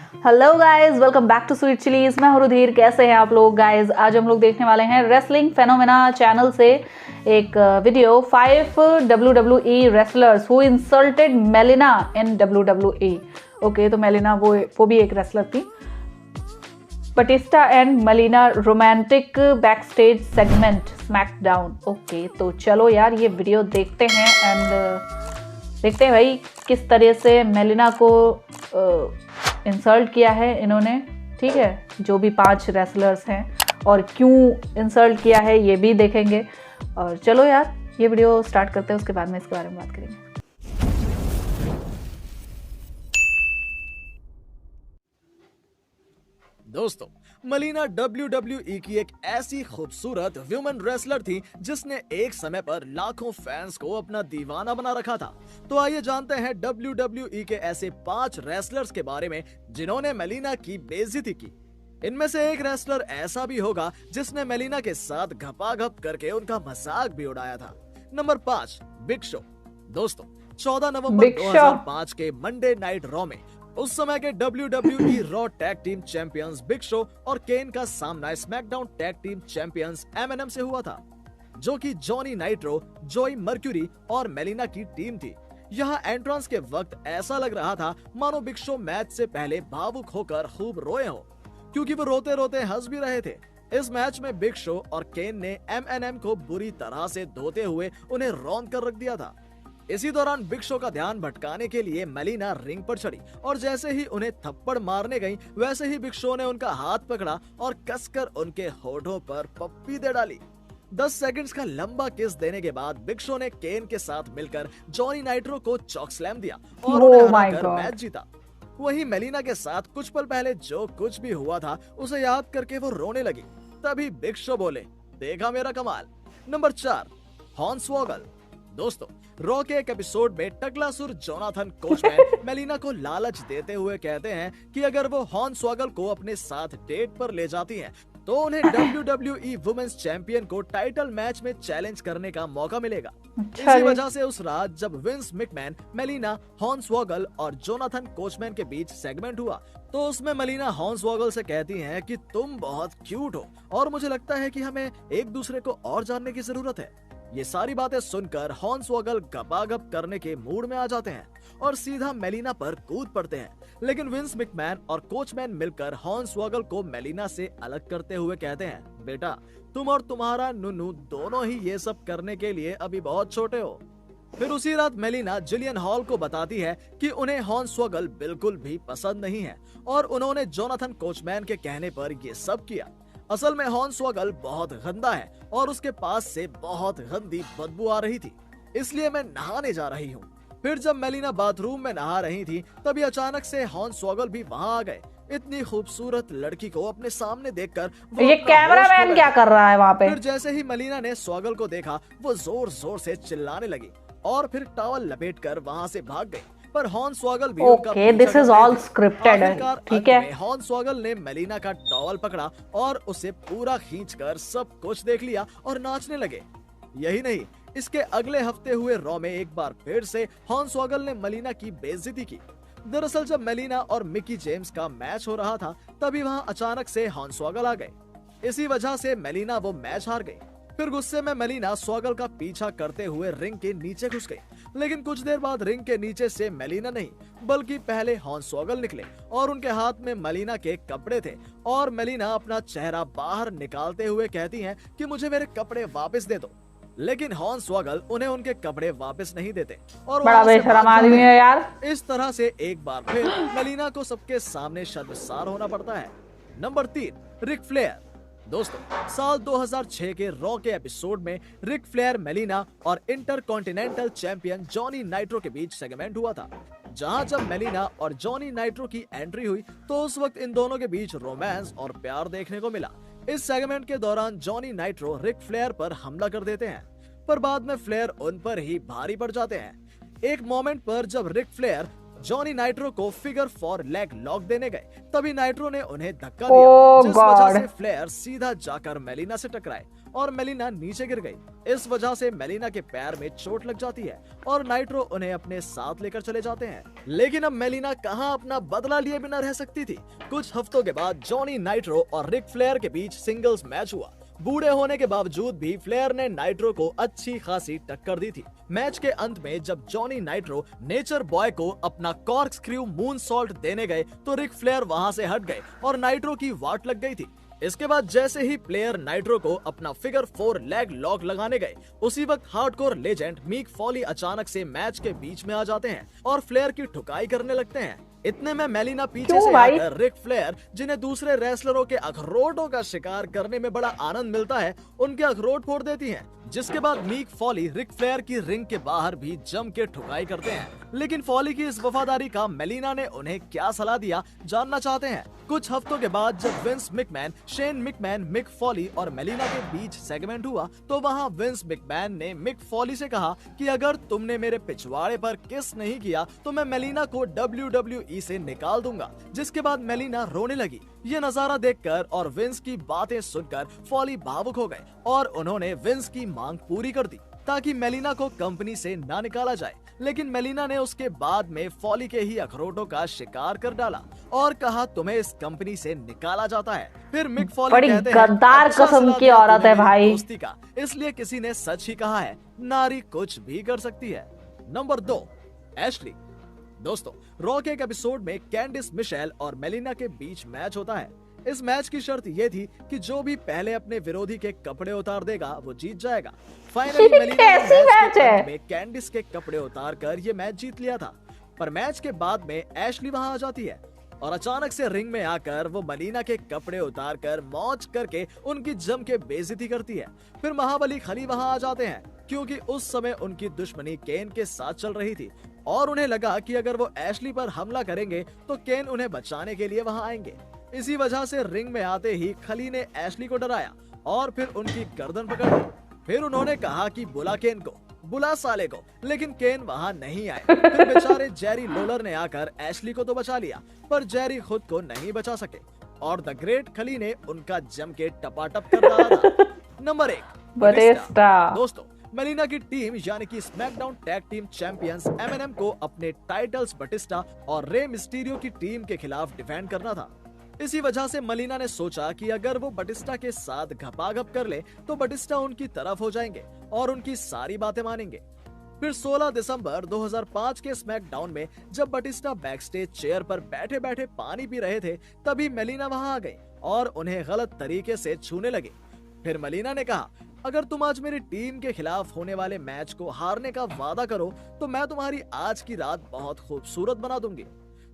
Hello guys, welcome back to sweet chillies. मैं हूं रुधिर। कैसे हैं आप लोग गाइस? आज हम लोग देखने वाले हैं रेसलिंग फेनोमेना चैनल से एक video 5 WWE wrestlers who insulted Melina in WWE। Okay, तो मेलिना वो भी एक रेसलर थी। Batista and Melina romantic backstage segment SmackDown. Okay, तो चलो यार ये वीडियो देखते हैं एंड देखते हैं भाई किस तरह से मेलिना को इंसल्ट किया है इन्होंने। ठीक है, जो भी 5 रेसलर्स हैं और क्यों इंसल्ट किया है ये भी देखेंगे। और चलो यार ये वीडियो स्टार्ट करते हैं, उसके बाद में इसके बारे में बात करेंगे। दोस्तों, मेलिना WWE की एक ऐसी खूबसूरत वुमेन रेसलर थी जिसने एक समय पर लाखों फैंस को अपना दीवाना बना रखा था। तो आइए जानते हैं WWE के ऐसे 5 रेसलर्स के बारे में जिन्होंने मेलिना की बेइज्जती की। इनमें से एक रेसलर ऐसा भी होगा जिसने मेलिना के साथ घपाघप करके उनका मजाक भी उड़ाया था। Number 5, big show. दोस्तों, 14 नवंबर 2005 के मंडे नाइट रॉ में उस समय के WWE raw tag team champions big show और केन का सामना SmackDown tag team champions M&M से हुआ था, जो कि जॉनी नाइट्रो, जोई मर्क्यूरी और मेलिना की टीम थी। यहाँ एंट्रेंस के वक्त ऐसा लग रहा था मानो बिग शो मैच से पहले भावुक होकर खूब रोए हो, क्योंकि वो रोते रोते हंस भी रहे थे। इस मैच में बिग शो और केन ने M&M को बुरी तरह से धोते हुए उन्हें रौंद कर रख दिया था। इसी दौरान बिग शो का ध्यान भटकाने के लिए मेलिना रिंग पर चढ़ी और जैसे ही उन्हें थप्पड़ मारने गई, वैसे ही बिग शो ने उनका हाथ पकड़ा और कसकर उनके होठों पर पप्पी दे डाली। 10 सेकंड्स का लंबा किस देने के बाद बिग शो ने केन के साथ मिलकर जॉनी नाइट्रो को चॉक स्लैम दिया और उन्हें हराकर मैच जीता। वहीं मेलिना के साथ कुछ पल पहले जो कुछ भी हुआ था उसे याद करके वो रोने लगी। तभी बिग शो बोले, देखा मेरा कमाल। नंबर 4, हॉर्नस्वॉगल। दोस्तों, रॉ के एक एपिसोड में टकलासुर जोनाथन कोचमैन मेलिना को लालच देते हुए कहते हैं कि अगर वो हॉर्नस्वॉगल को अपने साथ डेट पर ले जाती हैं, तो उन्हें WWE वुमेन्स चैंपियन को टाइटल मैच में चैलेंज करने का मौका मिलेगा। इसी वजह से उस रात जब विंस मैकमैन, मेलिना, हॉर्नस्वॉगल और जोनाथन कोचमैन के बीच सेगमेंट हुआ, तो उसमें मेलिना हॉर्नस्वॉगल से कहती हैं कि तुम बहुत क्यूट हो और मुझे लगता है कि हमें एक दूसरे को और जानने की जरूरत है। ये सारी बातें सुनकर हॉर्नस्वॉगल गपागप करने के मूड में आ जाते हैं और सीधा मेलिना पर कूद पड़ते हैं। लेकिन विंस मैकमैन और कोचमैन मिलकर हॉर्नस्वॉगल को मेलिना से अलग करते हुए कहते हैं, बेटा तुम और तुम्हारा नुनू दोनों ही ये सब करने के लिए अभी बहुत छोटे हो। फिर उसी रात मेलिना जिलियन हॉल को बताती है कि उन्हें हॉर्नस्वॉगल बिल्कुल भी पसंद नहीं है और उन्होंने जोनाथन कोचमैन के कहने पर ये सब किया। असल में हॉर्नस्वॉगल बहुत गंदा है और उसके पास से बहुत गंदी बदबू आ रही थी, इसलिए मैं नहाने जा रही हूँ। फिर जब मेलिना बाथरूम में नहा रही थी, तभी अचानक से हॉर्नस्वॉगल भी वहाँ आ गए। इतनी खूबसूरत लड़की को अपने सामने देखकर ये कैमरामैन क्या कर रहा है वहाँ पे? फिर जैसे ही मेलिना ने स्वॉगल को देखा, वो जोर जोर से चिल्लाने लगी और फिर टॉवल लपेटकर वहाँ से भाग गई। पर हॉर्नस्वॉगल भी उनका दिस इज ऑल स्क्रिप्टेड है, ठीक है। हॉर्नस्वॉगल ने मेलिना का टॉवल पकड़ा और उसे पूरा खींचकर सब कुछ देख लिया और नाचने लगे। यही नहीं, इसके अगले हफ्ते हुए रॉ में एक बार फिर से हॉर्नस्वॉगल ने मेलिना की बेइज्जती की। दरअसल जब मेलिना और मिकी जेम्स का मैच हो रहा था, तभी वहाँ अचानक से हॉर्नस्वॉगल आ गए। इसी वजह से मेलिना वो मैच हार गई। फिर गुस्से में मेलिना स्वॉगल का पीछा करते हुए रिंग के नीचे घुस गई। लेकिन कुछ देर बाद रिंग के नीचे से मेलिना नहीं, बल्कि पहले हॉर्नस्वॉगल निकले और उनके हाथ में मेलिना के कपड़े थे और मेलिना अपना चेहरा बाहर निकालते हुए कहती हैं कि मुझे मेरे कपड़े वापस दे दो। लेकिन हॉर्नस्वॉगल उन्हें उनके कपड़े वापस नहीं देते और बड़ा बेशरम आदमी है यार। इस तरह से एक बार फिर मेलिना को सबके सामने शर्मसार होना पड़ता है। Number 3, Ric Flair. दोस्तों, साल 2006 के रॉ के एपिसोड में रिक फ्लेयर, मेलिना और इंटरकॉन्टिनेंटल चैंपियन जॉनी नाइट्रो के बीच सेगमेंट हुआ था। जहां जब मेलिना और जॉनी नाइट्रो की एंट्री हुई, तो उस वक्त इन दोनों के बीच रोमांस और प्यार देखने को मिला। इस सेगमेंट के दौरान जॉनी नाइट्रो रिक फ्लेयर पर हमला कर देते हैं, पर बाद में फ्लेयर उन पर ही भारी पड़ जाते हैं। एक मोमेंट पर जब रिक फ्लेयर जॉनी नाइट्रो को फिगर 4 लेग लॉक देने गए, तभी नाइट्रो ने उन्हें धक्का दिया, जिस वजह से फ्लेयर सीधा जाकर मेलिना से टकराए और मेलिना नीचे गिर गई। इस वजह से मेलिना के पैर में चोट लग जाती है और नाइट्रो उन्हें अपने साथ लेकर चले जाते हैं। लेकिन अब मेलिना कहां अपना बदला लिए बिना रह सकती थी। कुछ हफ्तों के बाद जॉनी नाइट्रो और रिक फ्लेयर के बीच सिंगल्स मैच हुआ। बूढ़े होने के बावजूद भी फ्लेयर ने नाइट्रो को अच्छी खासी टक्कर दी थी। मैच के अंत में जब जॉनी नाइट्रो नेचर बॉय को अपना कॉर्क स्क्रू मून सॉल्ट देने गए तो रिक फ्लेयर वहां से हट गए और नाइट्रो की वाट लग गई थी। इसके बाद जैसे ही प्लेयर नाइट्रो को अपना फिगर 4 लेग लॉक लगाने गए, उसी वक्त हार्डकोर लेजेंड मीक फॉली अचानक से मैच के बीच में आ जाते हैं और फ्लेयर की ठुकाई करने लगते हैं। इतने में मेलिना पीछे से आकर रिक फ्लेयर, जिन्हें दूसरे रेसलरों के अखरोटों का शिकार करने में बड़ा आनंद मिलता है, उनके अखरोट फोड़ देती हैं। जिसके बाद मीक फॉली रिक फ्लेयर की रिंग के बाहर भी जम के ठुकाई करते हैं। लेकिन फॉली की इस वफादारी का मेलिना ने उन्हें क्या सलाह दिया, जानना चाहते हैं। कुछ हफ्तों के बाद जब Vince McMahon, Shane McMahon, Mick Foley और मेलिना के बीच सेगमेंट हुआ तो वहां विंस मिकमैन ने मिक फॉली से कहा कि अगर तुमने मेरे पिछवाड़े पर किस नहीं किया तो मैं मेलिना को WWE से निकाल दूंगा। जिसके बाद मेलिना रोने लगी। ये नजारा देखकर और विंस की बातें सुनकर फॉली भावुक हो गए और उन्होंने विंस की मांग पूरी कर दी ताकि मेलिना को कंपनी से ना निकाला जाए। लेकिन मेलिना ने उसके बाद में फॉली के ही अखरोटों का शिकार कर डाला और कहा तुम्हें इस कंपनी से निकाला जाता है। फिर मिक फॉली कहते हैं गद्दार किस्म की औरत है भाई, दोस्ती का, इसलिए किसी ने सच ही कहा है, नारी कुछ भी कर सकती है। Number 2, Ashley. दोस्तों, रॉ के एक एपिसोड में कैंडिस मिशेल और मेलिना के बीच मैच होता है। इस मैच की शर्त ये थी कि जो भी पहले अपने विरोधी के कपड़े उतार देगा वो जीत जाएगा। फाइनली मेलिना ने मैच के अंत में कैंडिस के कपड़े उतार कर ये मैच जीत लिया था। पर मैच के बाद में एशली वहां आ जाती है और अचानक से रिंग में आकर वो मेलिना के कपड़े उतार कर मौज करके उनकी जम के बेइज्जती करती है। फिर महाबली खली वहां आ जाते हैं क्योंकि उस समय उनकी दुश्मनी केन के साथ चल रही थी और उन्हें लगा कि अगर वो एशली पर हमला करेंगे तो केन उन्हें बचाने के लिए वहां आएंगे। इसी वजह से रिंग में आते ही खली ने एशली को डराया और फिर उनकी गर्दन पकड़ ली। फिर उन्होंने कहा कि बुला केन को, बुला साले को, लेकिन केन वहां नहीं आए। फिर बेचारे जेरी लोलर ने आकर एशली को तो बचा लिया पर जेरी खुद को नहीं बचा सके और द ग्रेट खली ने उनका जम के टपाटप कर डाला था। Number 1, Batista. दोस्तों, मेलिना की टीम यानी कि SmackDown tag team champions MNM को अपने टाइटल्स बटिस्टा और रे मिस्टीरियो की टीम के खिलाफ डिफेंड करना था। इसी वजह से मेलिना ने सोचा कि अगर वो बटिस्टा के साथ घपाघप कर ले तो बटिस्टा उनकी तरफ हो जाएंगे और उनकी सारी बातें मानेंगे। फिर 16 दिसंबर 2005 के स्मैकडाउन में जब बटिस्टा बैकस्टेज चेयर पर बैठे बैठे पानी पी रहे थे तभी मेलिना वहां आ गई और उन्हें गलत तरीके से छूने लगी। फिर मेलिना ने कहा, अगर तुम आज मेरी टीम के खिलाफ होने वाले मैच को हारने का वादा करो तो मैं तुम्हारी आज की रात बहुत खूबसूरत बना दूंगी।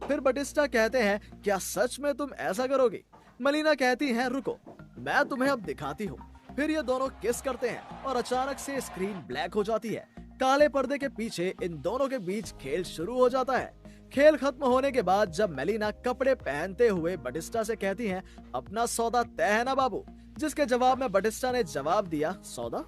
फिर बटिस्टा कहते हैं, क्या सच में तुम ऐसा करोगी? मेलिना कहती हैं, रुको, मैं तुम्हें अब दिखाती हूँ। फिर ये दोनों किस करते हैं और अचानक से स्क्रीन ब्लैक हो जाती है। काले पर्दे के पीछे इन दोनों के बीच खेल शुरू हो जाता है। खेल खत्म होने के बाद जब मेलिना कपड़े पहनते हुए बटिस्टा से कहती हैं, अपना सौदा तय है ना बाबू? जिसके जवाब में बटिस्टा ने जवाब दिया, सौदा?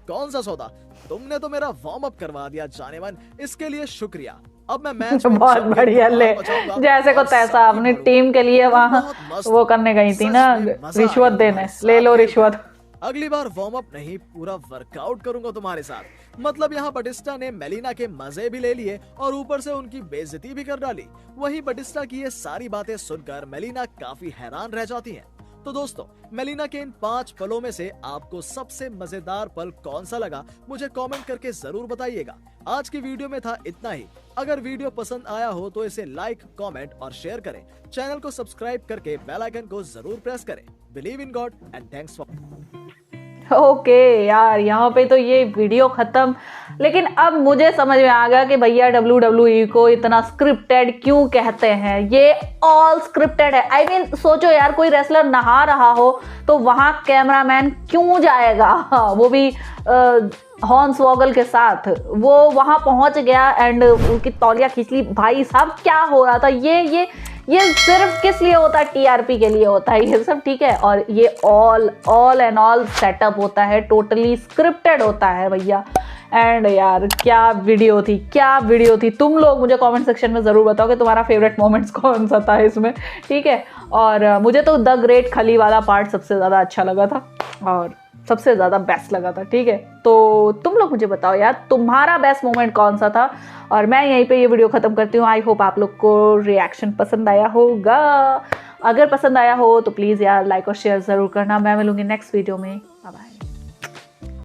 कौन सा सौदा? तुमने तो मेरा वार्म अप करवा दिया जाने मन, इसके लिए शुक्रिया। अब मैं मैच में बहुत बढ़िया, ले जैसे को तैसा अपनी टीम के लिए वहाँ वो करने गई थी ना, रिश्वत देने, ले लो रिश्वत। अगली बार वार्म अप नहीं, पूरा वर्कआउट करूंगा तुम्हारे साथ। मतलब यहाँ बटिस्टा ने मेलिना के मजे भी ले लिए और ऊपर से उनकी बेइज्जती भी कर डाली। वहीं बटिस्टा की ये सारी बातें सुनकर मेलिना काफी हैरान रह जाती हैं। तो दोस्तों, मेलिना के इन 5 पलों में से आपको सबसे मजेदार पल कौन सा लगा, मुझे कमेंट करके जरूर बताइएगा। आज की वीडियो में था इतना ही। अगर वीडियो पसंद आया हो तो इसे लाइक, कमेंट और शेयर करें। चैनल को सब्सक्राइब करके बेल आइकन को जरूर प्रेस करें। Believe in God and thanks for. Okay यार, यहाँ पे तो ये वीडियो खत्म। लेकिन अब मुझे समझ में आ गया कि भैया WWE को इतना स्क्रिप्टेड क्यों कहते हैं। ये ऑल स्क्रिप्टेड है। आई मीन सोचो यार, कोई रेसलर नहा रहा हो तो वहाँ कैमरामैन क्यों जाएगा, वो भी हॉर्न्स वॉगल के साथ। वो वहाँ पहुँच गया एंड उनकी तौलिया खींच ली। भाई साहब क्या हो रहा था? ये सिर्फ किस लिए होता है? TRP के लिए होता है ये सब, ठीक है। और ये ऑल एंड ऑल सेटअप होता है, टोटली स्क्रिप्टेड होता है भैया। एंड यार क्या वीडियो थी, क्या वीडियो थी। तुम लोग मुझे कमेंट सेक्शन में ज़रूर बताओ कि तुम्हारा फेवरेट मोमेंट्स कौन सा था इसमें, ठीक है। और मुझे तो द ग्रेट खली वाला पार्ट सबसे ज़्यादा अच्छा लगा था और सबसे ज़्यादा बेस्ट लगा था, ठीक है। तो तुम लोग मुझे बताओ यार तुम्हारा बेस्ट मोमेंट कौन सा था। और मैं यहीं पे ये वीडियो ख़त्म करती हूँ। आई होप आप लोग को रिएक्शन पसंद आया होगा। अगर पसंद आया हो तो प्लीज़ यार लाइक और शेयर ज़रूर करना। मैं मिलूँगी नेक्स्ट वीडियो में। Bye bye.